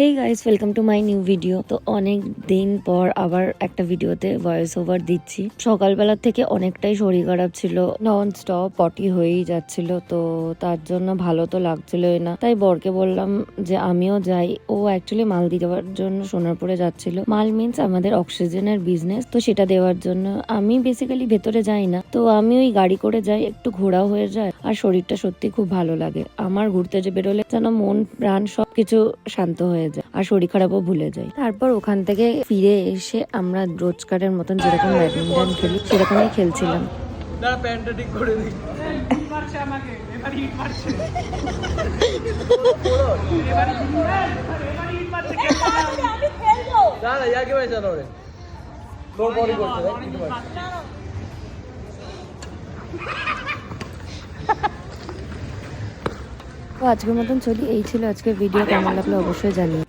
Hey guys, welcome to my new video. তো অনেক দিন পর আবার একটা ভিডিওতে ভয়েস ওভার দিচ্ছি। সকালবেলা থেকে অনেকটাই শরীর খারাপ ছিল, নন স্টপ পটি হয়েই যাচ্ছিল, তো তার জন্য ভালো তো লাগছিলই না। তাই বরকে বললাম যে আমিও যাই। ও অ্যাকচুয়ালি মাল দিয়ে দেওয়ার জন্য সোনারপুরে যাচ্ছিল। মাল মিনস আমাদের অক্সিজেনের বিজনেস, তো সেটা দেওয়ার জন্য। আমি বেসিক্যালি ভেতরে যাই না, তো আমি ওই গাড়ি করে যাই, একটু ঘোরাও হয়ে যায় আর শরীরটা সত্যি খুব ভালো লাগে। আমার ঘুরতে যে বেরোলে যেন মন প্রাণ সবকিছু শান্ত হয়ে যায় আর শরীর খারাপও ভুলে যায়। তারপর ওখান থেকে ফিরে এসে আমরা রোজকারের মতন যেরকম ব্যাডমিন্টন খেলি সেরকমই খেলছিলাম। তো আজকের মতন চলি, এই ছিল আজকের ভিডিও। কেমন লাগলো অবশ্যই জানিও।